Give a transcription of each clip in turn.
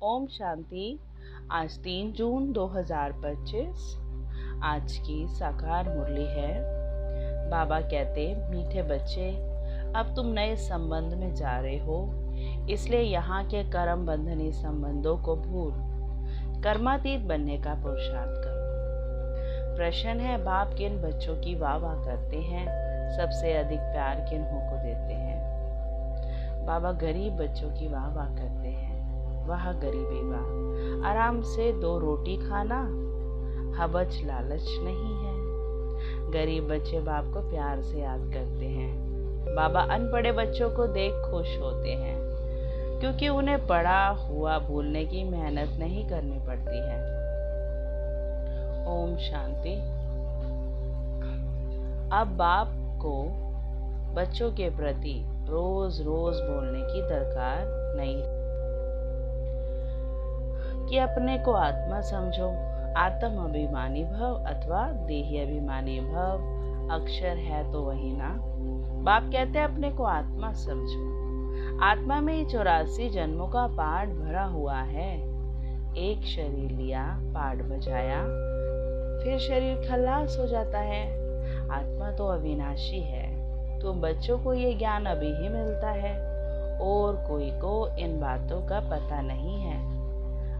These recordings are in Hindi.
ओम शांति। आज 3 जून 2025। आज की साकार मुरली है। बाबा कहते, मीठे बच्चे, अब तुम नए संबंध में जा रहे हो, इसलिए यहाँ के कर्म बंधनी संबंधों को भूल कर्मातीत बनने का पुरुषार्थ करो। प्रश्न है, बाप किन बच्चों की वाह वाह करते हैं, सबसे अधिक प्यार किन्हों को देते हैं? बाबा गरीब बच्चों की वाह वाह करते हैं। वह गरीबी वाह, आराम से 2 रोटी खाना, हबच लालच नहीं है। गरीब बच्चे बाप को प्यार से याद करते हैं। बाबा अनपढ़े बच्चों को देख खुश होते हैं, क्योंकि उन्हें पढ़ा हुआ भूलने की मेहनत नहीं करनी पड़ती है। ओम शांति। अब बाप को बच्चों के प्रति रोज रोज बोलने की दरकार नहीं कि अपने को आत्मा समझो, आत्म अभिमानी भव अथवा देही अभिमानी भव, अक्षर है तो वही ना। बाप कहते हैं अपने को आत्मा समझो। आत्मा में ही 84 जन्मों का पाठ भरा हुआ है। एक शरीर लिया, पाठ बजाया, फिर शरीर खल्लास हो जाता है। आत्मा तो अविनाशी है। तुम बच्चों को ये ज्ञान अभी ही मिलता है और कोई को इन बातों का पता नहीं है।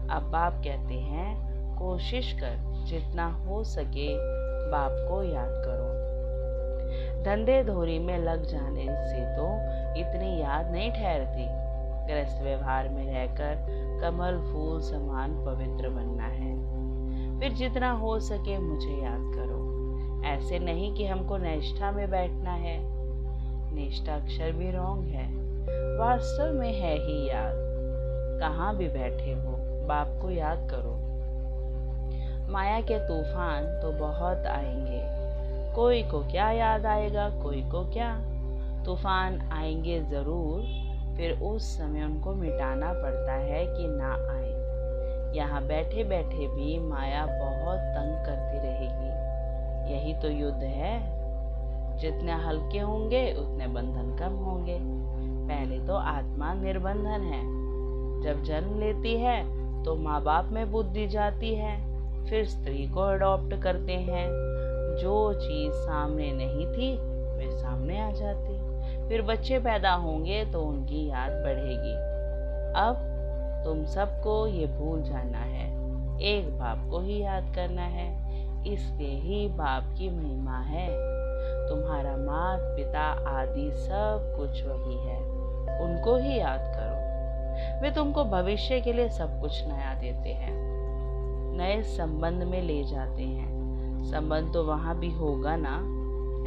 अब बाप कहते हैं, कोशिश कर जितना हो सके बाप को याद करो। धंधे धोरी में लग जाने से तो इतनी याद नहीं ठहरती। गृहस्थ व्यवहार में रहकर कमल फूल समान पवित्र बनना है। फिर जितना हो सके मुझे याद करो। ऐसे नहीं कि हमको निष्ठा में बैठना है। निष्ठा अक्षर भी रॉन्ग है, वास्तव में है ही याद। कहाँ भी बैठे हो बाप को याद करो। माया के तूफान तो बहुत आएंगे, कोई को क्या याद आएगा, कोई को क्या। तूफान आएंगे जरूर, फिर उस समय उनको मिटाना पड़ता है कि ना आए। यहाँ बैठे बैठे भी माया बहुत तंग करती रहेगी। यही तो युद्ध है। जितने हल्के होंगे उतने बंधन कम होंगे। पहले तो आत्मा निर्बंधन है। जब जन्म लेती है तो माँ बाप में बुद्धि जाती है, फिर स्त्री को अडॉप्ट करते हैं। जो चीज सामने नहीं थी वे सामने आ जाती। फिर बच्चे पैदा होंगे तो उनकी याद बढ़ेगी। अब तुम सबको ये भूल जाना है, एक बाप को ही याद करना है। इसलिए ही बाप की महिमा है। तुम्हारा माता पिता आदि सब कुछ वही है, उनको ही याद करो। वे तुमको भविष्य के लिए सब कुछ नया देते हैं, नए संबंध में ले जाते हैं। संबंध तो वहां भी होगा ना,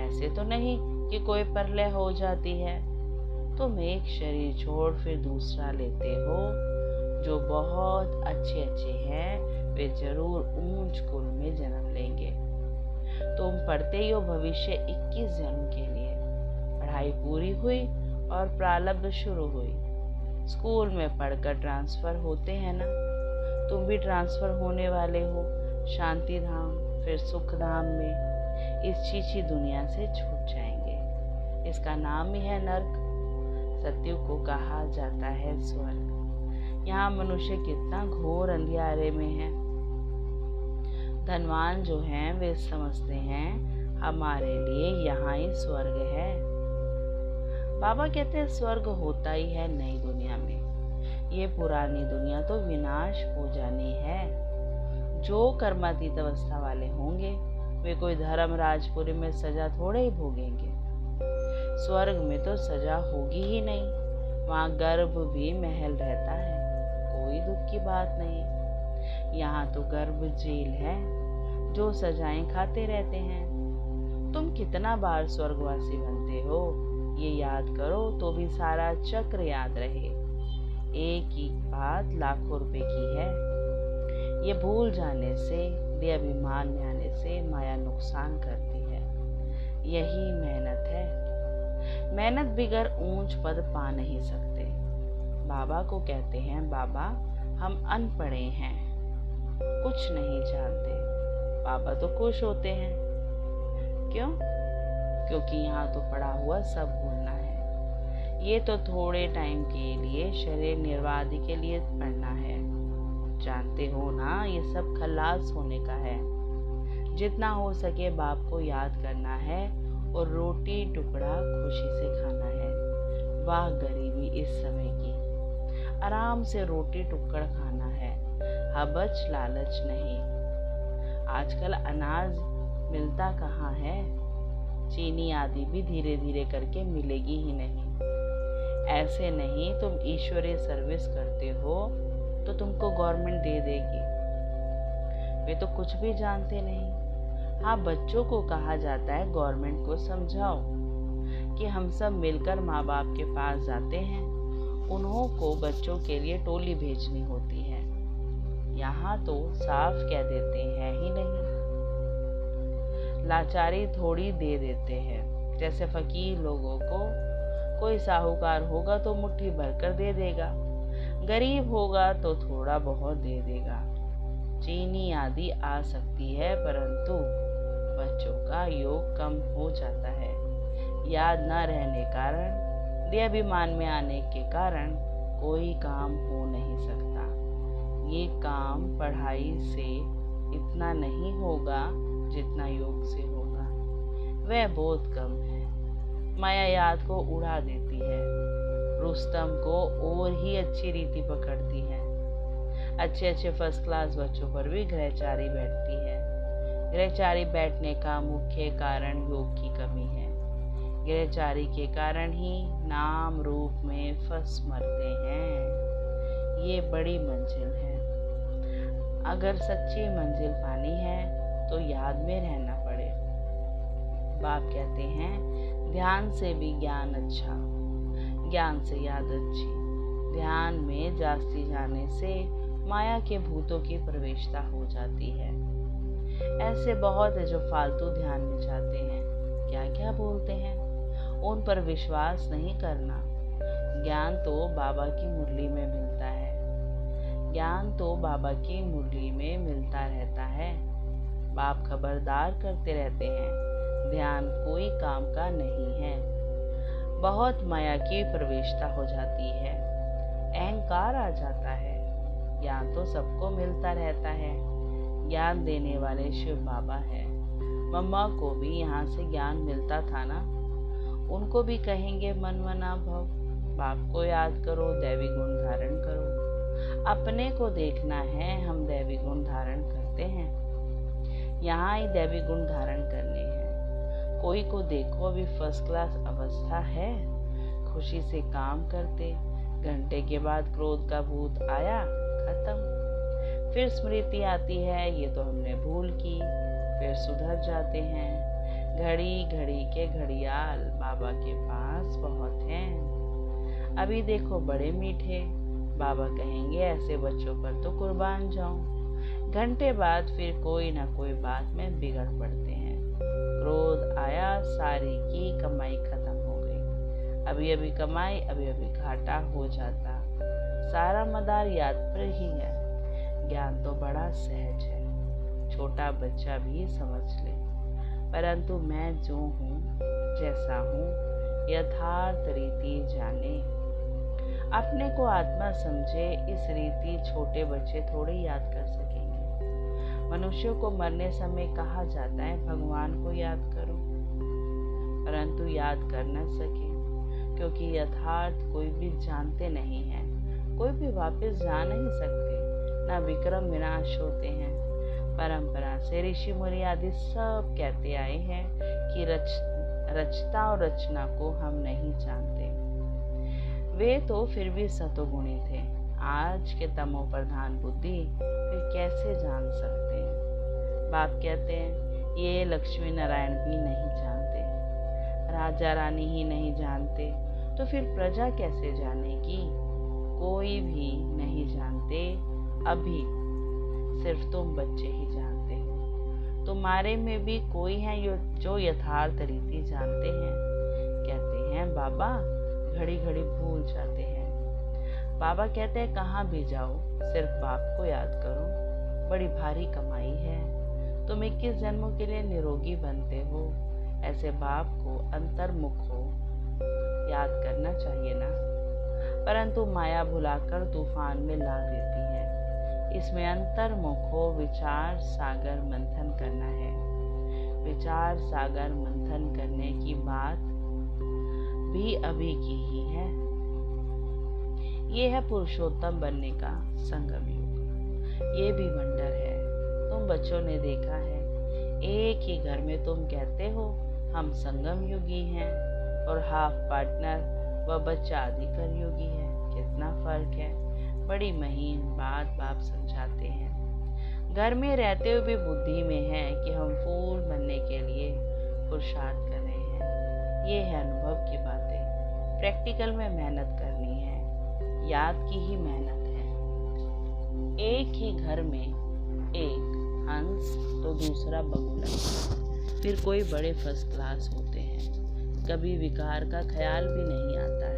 ऐसे तो नहीं कि कोई प्रलय हो जाती है। तुम एक शरीर छोड़ फिर दूसरा लेते हो। जो बहुत अच्छे अच्छे हैं वे जरूर ऊंच कुल में जन्म लेंगे। तुम पढ़ते ही हो भविष्य 21 जन्म के लिए। पढ़ाई पूरी हुई और प्रारब्ध शुरू हुई। स्कूल में पढ़कर ट्रांसफर होते हैं ना, तुम भी ट्रांसफर होने वाले हो शांति धाम, फिर सुख धाम में। इस चीची दुनिया से छूट जाएंगे। इसका नाम ही है नर्क। सत्युग को कहा जाता है स्वर्ग। यहाँ मनुष्य कितना घोर अंधियारे में है। धनवान जो हैं वे समझते हैं हमारे लिए यहाँ ही स्वर्ग है। बाबा कहते हैं स्वर्ग होता ही है नई दुनिया में। ये पुरानी दुनिया तो विनाश हो जानी है। जो कर्मातीत अवस्था वाले होंगे वे कोई धर्म राजपुरी में सजा थोड़े ही भोगेंगे। स्वर्ग में तो सजा होगी ही नहीं। वहाँ गर्भ भी महल रहता है, कोई दुख की बात नहीं। यहाँ तो गर्भ जेल है, जो सजाएं खाते रहते हैं। तुम कितना बार स्वर्गवासी बनते हो ये याद करो तो भी सारा चक्र याद रहे। एक ही बात लाखों रुपए की है। ये भूल जाने से, देह अभिमान में आने से माया नुकसान करती है। यही मेहनत है। मेहनत बिगर ऊंच पद पा नहीं सकते। बाबा को कहते हैं, बाबा हम अनपढ़े हैं, कुछ नहीं जानते। बाबा तो खुश होते हैं। क्यों? क्योंकि यहाँ तो पड़ा हुआ सब भूलना है। ये तो थोड़े टाइम के लिए शरीर निर्वाह के लिए पढ़ना है। जानते हो ना, ये सब खल्लास होने का है। जितना हो सके बाप को याद करना है और रोटी टुकड़ा खुशी से खाना है। वाह गरीबी इस समय की, आराम से रोटी टुकड़ा खाना है, हबच लालच नहीं। आजकल अनाज मिलता कहाँ है, चीनी आदि भी धीरे धीरे करके मिलेगी ही नहीं। ऐसे नहीं, तुम ईश्वरीय सर्विस करते हो तो तुमको गवर्नमेंट दे देगी। वे तो कुछ भी जानते नहीं। हाँ, बच्चों को कहा जाता है गवर्नमेंट को समझाओ कि हम सब मिलकर माँ बाप के पास जाते हैं, उन्हों को बच्चों के लिए टोली भेजनी होती है। यहाँ तो साफ कह देते हैं ही नहीं, लाचारी थोड़ी दे देते हैं। जैसे फकीर लोगों को कोई साहूकार होगा तो मुट्ठी भरकर दे देगा, गरीब होगा तो थोड़ा बहुत दे देगा। चीनी आदि आ सकती है, परंतु बच्चों का योग कम हो जाता है। याद न रहने कारण, देहाभिमान में आने के कारण कोई काम हो नहीं सकता। ये काम पढ़ाई से इतना नहीं होगा जितना योग से होगा, वह बहुत कम है। माया याद को उड़ा देती है, रुस्तम को और ही अच्छी रीति पकड़ती है। अच्छे अच्छे फर्स्ट क्लास बच्चों पर भी ग्रहचारी बैठती है। ग्रहचारी बैठने का मुख्य कारण योग की कमी है। ग्रहचारी के कारण ही नाम रूप में फंस मरते हैं। ये बड़ी मंजिल है। अगर सच्ची मंजिल पानी है तो याद में रहना पड़े। बाप कहते हैं ध्यान से भी ज्ञान अच्छा, ज्ञान से याद अच्छी। ध्यान में जास्ती जाने से माया के भूतों की प्रवेशता हो जाती है। ऐसे बहुत है जो फालतू ध्यान में जाते हैं, क्या क्या बोलते हैं, उन पर विश्वास नहीं करना। ज्ञान तो बाबा की मुरली में मिलता है, ज्ञान तो बाबा की मुरली में मिलता रहता है। बाप खबरदार करते रहते हैं, ध्यान कोई काम का नहीं है। बहुत माया की प्रवेशता हो जाती है, अहंकार आ जाता है। ज्ञान तो सबको मिलता रहता है, ज्ञान देने वाले शिव बाबा है। मम्मा को भी यहाँ से ज्ञान मिलता था ना, उनको भी कहेंगे मन मना भव, बाप को याद करो, दैवी गुण धारण करो। अपने को देखना है, हम दैवी गुण धारण करते हैं, यहाँ ही दैवी गुण धारण करने हैं। कोई को देखो अभी फर्स्ट क्लास अवस्था है, खुशी से काम करते, घंटे के बाद क्रोध का भूत आया, खत्म। फिर स्मृति आती है, ये तो हमने भूल की, फिर सुधर जाते हैं। घड़ी घड़ी के घड़ियाल बाबा के पास बहुत हैं। अभी देखो बड़े मीठे, बाबा कहेंगे ऐसे बच्चों पर तो कुर्बान जाऊं। घंटे बाद फिर कोई ना कोई बात में बिगड़ पड़ते हैं। क्रोध आया, सारी की कमाई खत्म हो गई। अभी अभी कमाई, अभी अभी घाटा हो जाता। सारा मदार याद पर ही है। ज्ञान तो बड़ा सहज है, छोटा बच्चा भी समझ ले, परंतु मैं जो हूँ जैसा हूँ यथार्थ रीति जाने। अपने को आत्मा समझे, इस रीति छोटे बच्चे थोड़े याद कर सकेंगे। मनुष्यों को मरने समय कहा जाता है भगवान को याद करो, परंतु याद कर न सके, क्योंकि यथार्थ कोई भी जानते नहीं है। कोई भी वापस जा नहीं सकते, ना विक्रम विनाश होते हैं। परंपरा से ऋषि मुनि आदि सब कहते आए हैं कि रचता और रचना को हम नहीं जानते। वे तो फिर भी सतोगुणी थे, आज के तमो प्रधान बुद्धि वे कैसे जान सकते हैं। बाप कहते हैं ये लक्ष्मी नारायण भी नहीं जानते, राजा रानी ही नहीं जानते, तो फिर प्रजा कैसे जानेगी। कोई भी नहीं जानते, अभी सिर्फ तुम बच्चे ही जानते हो। तुम्हारे में भी कोई है जो यथार्थ रीति जानते हैं। कहते हैं बाबा घड़ी घड़ी भूल जाते हैं। बाबा कहते हैं कहाँ भी जाओ सिर्फ बाप को याद करो, बड़ी भारी कमाई है। तुम 21 जन्मों के लिए निरोगी बनते हो, ऐसे बाप को अंतर्मुख हो याद करना चाहिए ना। परंतु माया भुलाकर तूफान में ला देती है। इसमें अंतर्मुखो विचार सागर मंथन करना है। विचार सागर मंथन करने की बात भी अभी की ही है। ये है पुरुषोत्तम बनने का संगम युग। ये भी वंडर है। तुम बच्चों ने देखा है, एक ही घर में तुम कहते हो हम संगम युगी हैं और हाफ पार्टनर व बच्चा अधिकर योगी है। कितना फर्क है। बड़ी महीन बात बाप समझाते हैं। घर में रहते हुए भी बुद्धि में है कि हम फूल बनने के लिए पुरुषार्थ कर रहे हैं। ये है अनुभव की बातें। प्रैक्टिकल में मेहनत करनी है, याद की ही मेहनत है। एक ही घर में एक हंस तो दूसरा बगुला, फिर कोई बड़े फर्स्ट क्लास होते हैं। कभी विकार का ख्याल भी नहीं आता है।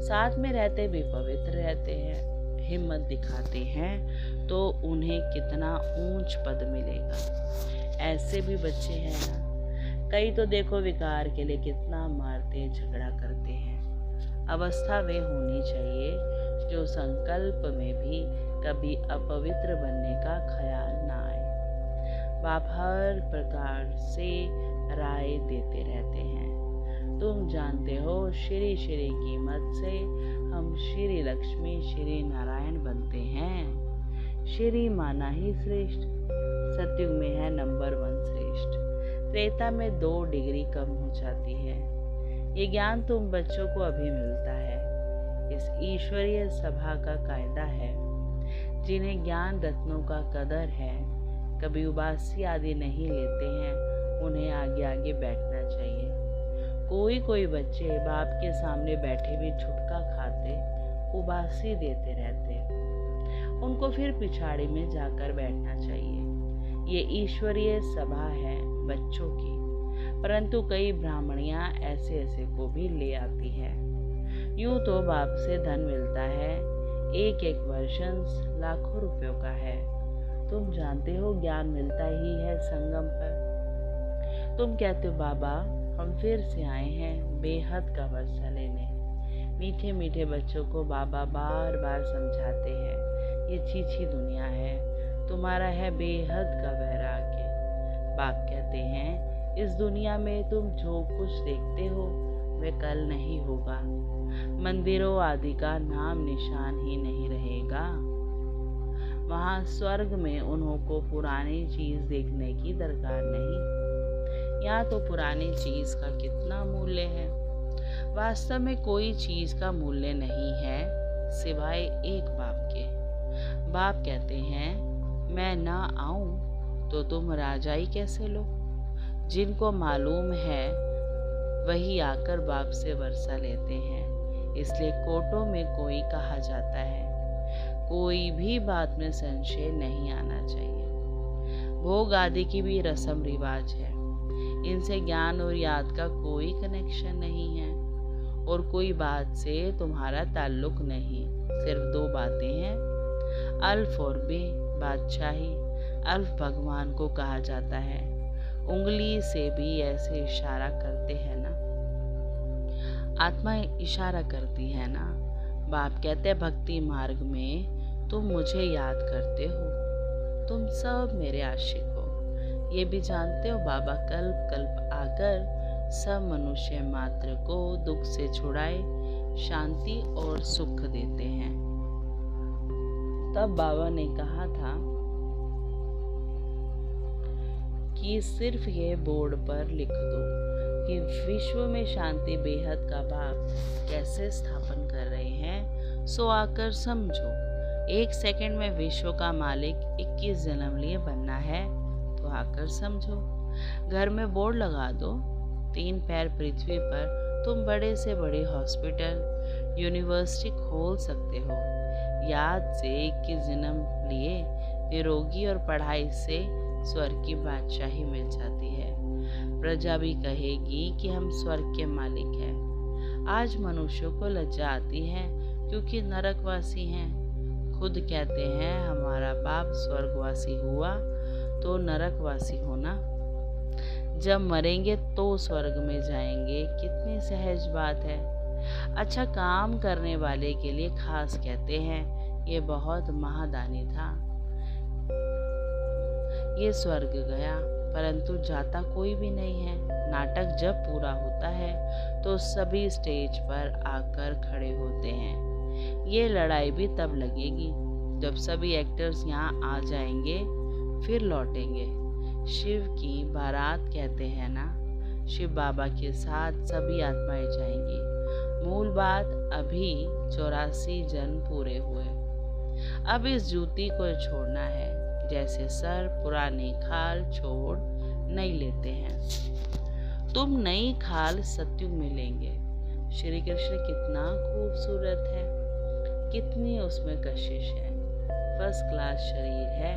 साथ में रहते भी पवित्र रहते हैं। हिम्मत दिखाते हैं तो उन्हें कितना ऊंच पद मिलेगा। ऐसे भी बच्चे हैं ना। कई तो देखो विकार के लिए कितना मारते झगड़ा करते हैं। अवस्था वे होनी चाहिए जो संकल्प में भी कभी अपवित्र बनने का ख्याल ना आए। बाप हर प्रकार से राय देते रहते हैं। तुम जानते हो श्री श्री की मत से हम श्री लक्ष्मी श्री नारायण बनते हैं। श्री माना ही श्रेष्ठ। सतयुग में है नंबर 1 श्रेष्ठ। त्रेता में 2 डिग्री कम हो जाती है। ये ज्ञान तुम बच्चों को अभी मिलता है। इस ईश्वरीय सभा का कायदा है। जिन्हें ज्ञान रत्नों का कदर है, कभी उबासी आदि नहीं लेते हैं, उन्हें आगे आगे बैठना चाहिए। कोई बच्चे बाप के सामने बैठे भी छुटका खाते, उबासी देते रहते। उनको फिर पिछाड़ी में जाकर बैठना चाहिए। ये ईश्वरीय सभा है बच्चों की, परंतु कई ब्राह्मणियां ऐसे को भी ले आती है। यूं तो बाप से धन मिलता है, एक वर्षन लाखों रुपयों का है। तुम जानते हो ज्ञान मिलता ही है संगम पर। तुम कहते हो बाबा हम फिर से आए हैं बेहद का वर्षा लेने। मीठे मीठे बच्चों को बाबा बार बार समझाते हैं ये छीछी दुनिया है, तुम्हारा है बेहद का वैराग्य। बाप कहते हैं इस दुनिया में तुम जो कुछ देखते हो वह कल नहीं होगा। मंदिरों आदि का नाम निशान ही नहीं रहेगा। वहाँ स्वर्ग में उन्हों को पुरानी चीज देखने की दरकार नहीं। यहाँ तो पुरानी चीज का कितना मूल्य है। वास्तव में कोई चीज का मूल्य नहीं है सिवाय एक बाप के। बाप कहते हैं मैं ना आऊं तो तुम राजाई कैसे लो। जिनको मालूम है वही आकर बाप से वर्षा लेते हैं। इसलिए कोटों में कोई कहा जाता है। कोई भी बात में संशय नहीं आना चाहिए। भोग आदि की भी रस्म रिवाज है। इनसे ज्ञान और याद का कोई कनेक्शन नहीं है और कोई बात से तुम्हारा ताल्लुक नहीं। सिर्फ 2 बातें हैं, अल्फ और बे। बादशाही अल्फ भगवान को कहा जाता है। उंगली से भी ऐसे इशारा करते हैं ना, आत्मा इशारा करती है ना। बाप कहते हैं भक्ति मार्ग में तुम मुझे याद करते हो, तुम सब मेरे आशिक हो। ये भी जानते हो बाबा कल्प कल्प आकर सब मनुष्य मात्र को दुख से छुड़ाए शांति और सुख देते हैं। तब बाबा ने कहा था कि सिर्फ ये बोर्ड पर लिख दो कि विश्व में शांति बेहद का बाप कैसे स्थापन कर रहे हैं, सो आकर समझो। 1 सेकंड में विश्व का मालिक 21 जन्म लिए बनना है तो आकर समझो। घर में बोर्ड लगा दो, 3 पैर पृथ्वी पर तुम बड़े से बड़े हॉस्पिटल यूनिवर्सिटी खोल सकते हो। याद से 21 जन्म लिए निरोगी और पढ़ाई से स्वर्ग की बादशाही मिल जाती है। प्रजा भी कहेगी कि हम स्वर्ग के मालिक हैं। आज मनुष्यों को लज्जा आती है क्योंकि नरकवासी हैं। खुद कहते हैं हमारा बाप स्वर्गवासी हुआ तो नरकवासी होना। जब मरेंगे तो स्वर्ग में जाएंगे, कितनी सहज बात है। अच्छा काम करने वाले के लिए खास कहते हैं ये बहुत महादानी था। ये स्वर्ग गया, परंतु जाता कोई भी नहीं है। नाटक जब पूरा होता है तो सभी स्टेज पर आकर खड़े होते हैं। ये लड़ाई भी तब लगेगी जब सभी एक्टर्स यहाँ आ जाएंगे, फिर लौटेंगे। शिव की बारात कहते हैं ना, शिव बाबा के साथ सभी आत्माएं जाएंगी। मूल बात, अभी 84 जन्म पूरे हुए। अब इस जूती को छोड़ना है, जैसे सर पुरानी खाल छोड़ नहीं लेते हैं। तुम नई खाल सत्युग में लेंगे। श्री कृष्ण कितना खूबसूरत है, कितनी उसमें कशिश है, फर्स्ट क्लास शरीर है,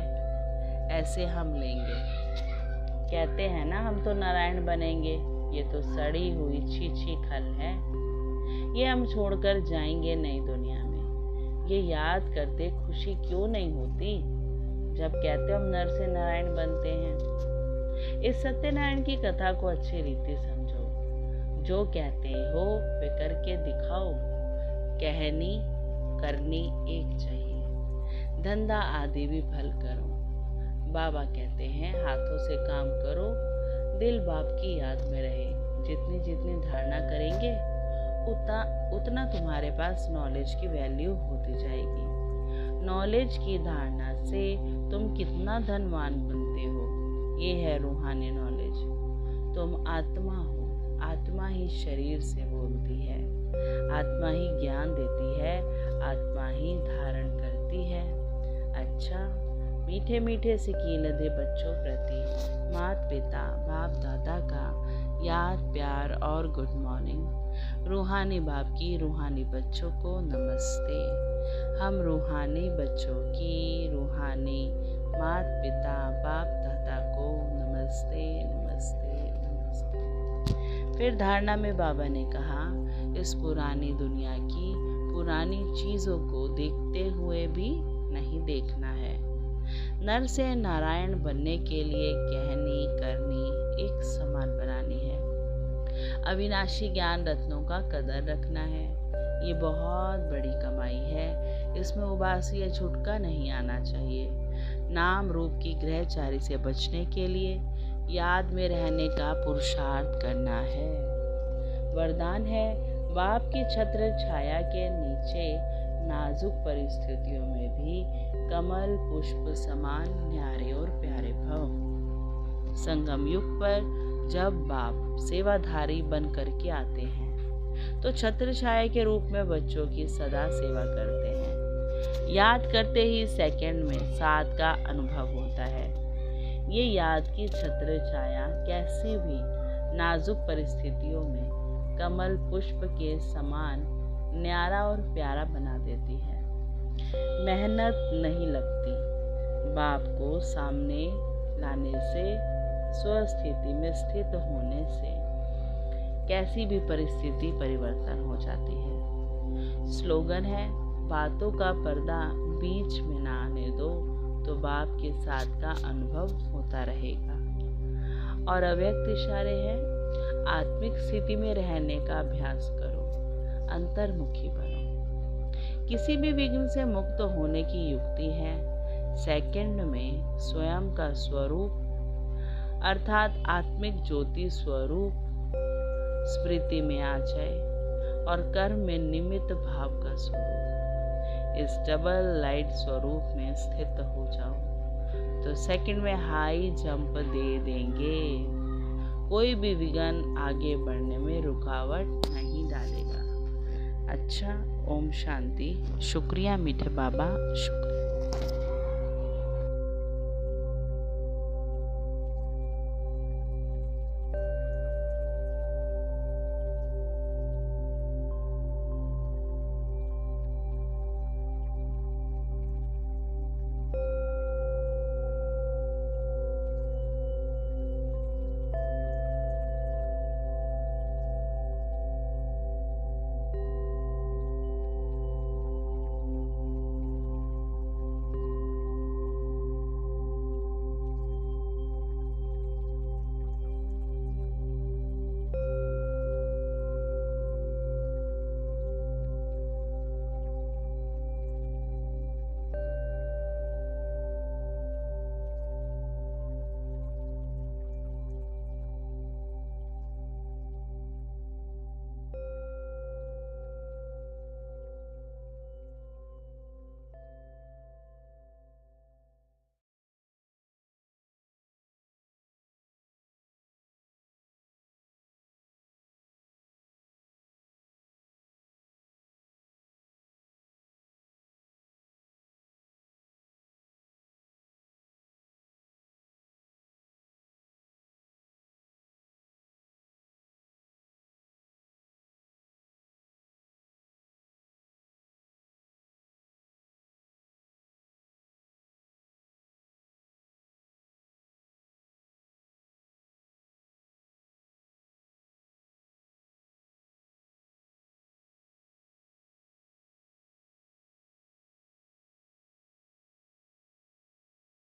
ऐसे हम लेंगे। कहते हैं ना हम तो नारायण बनेंगे, ये तो सड़ी हुई छीछी खल है। ये हम छोड़कर जाएंगे नई दुनिया में। ये याद करते खुशी क्यों नहीं होती जब कहते हम नर से नारायण बनते हैं। इस सत्यनारायण की कथा को अच्छी रीति समझो। जो कहते हो वे करके दिखाओ। कहनी करनी एक चाहिए। धंधा आदि भी भल करो। बाबा कहते हैं हाथों से काम करो, दिल बाप की याद में रहे। जितनी जितनी धारणा करेंगे उतना तुम्हारे पास नॉलेज की वैल्यू होती जाएगी। नॉलेज की धारणा से तुम कितना धनवान बनते हो, ये है रूहानी नॉलेज। तुम आत्मा हो, आत्मा ही शरीर से बोलती है, आत्मा ही ज्ञान देती है, आत्मा ही धारण करती है। अच्छा, मीठे मीठे से कीलधे बच्चों प्रति माता पिता बाप दादा का याद प्यार और गुड मॉर्निंग। रूहानी बाप की रूहानी बच्चों को नमस्ते। हम रूहानी बच्चों की रूहानी माता पिता बाप दादा को नमस्ते नमस्ते नमस्ते। फिर धारणा में बाबा ने कहा, इस पुरानी दुनिया की पुरानी चीज़ों को देखते हुए भी नहीं देखना है। नर से नारायण बनने के लिए कहनी करनी एक समान बनानी है। अविनाशी ज्ञान रत्नों का कदर रखना है। ये बहुत बड़ी कमाई है, इसमें उबासी या छुटका नहीं आना चाहिए। नाम रूप की ग्रहचारी से बचने के लिए याद में रहने का पुरुषार्थ करना है। वरदान है, बाप की छत्र छाया के नीचे नाजुक परिस्थितियों में भी कमल पुष्प समान न्यारे और प्यारे भव। संगम युग पर जब बाप सेवाधारी बन करके आते हैं तो छत्र छाया के रूप में बच्चों की सदा सेवा करते हैं। याद करते ही सेकंड में साथ का अनुभव होता है। ये याद की छत्र छाया कैसी भी नाजुक परिस्थितियों में कमल पुष्प के समान न्यारा और प्यारा बना देती है। मेहनत नहीं लगती। बाप को सामने लाने से, स्वस्थिति में स्थित होने से कैसी भी परिस्थिति परिवर्तन हो जाती है। स्लोगन है, बातों का पर्दा बीच में ना आने दो तो बाप के साथ का अनुभव होता रहेगा। और अव्यक्त इशारे हैं, आत्मिक स्थिति में रहने का अभ्यास करो, अंतर्मुखी बनो। किसी भी विघ्न से मुक्त होने की युक्ति है, सेकंड में स्वयं का स्वरूप अर्थात आत्मिक ज्योति स्वरूप स्मृति में आ जाए और कर्म में निमित्त भाव का स्वरूप इस डबल लाइट स्वरूप में स्थित हो जाओ तो सेकंड में हाई जंप दे देंगे। कोई भी विघ्न आगे बढ़ने में रुकावट नहीं डालेगा। अच्छा, ओम शांति। शुक्रिया मीठे बाबा, शुक्रिया।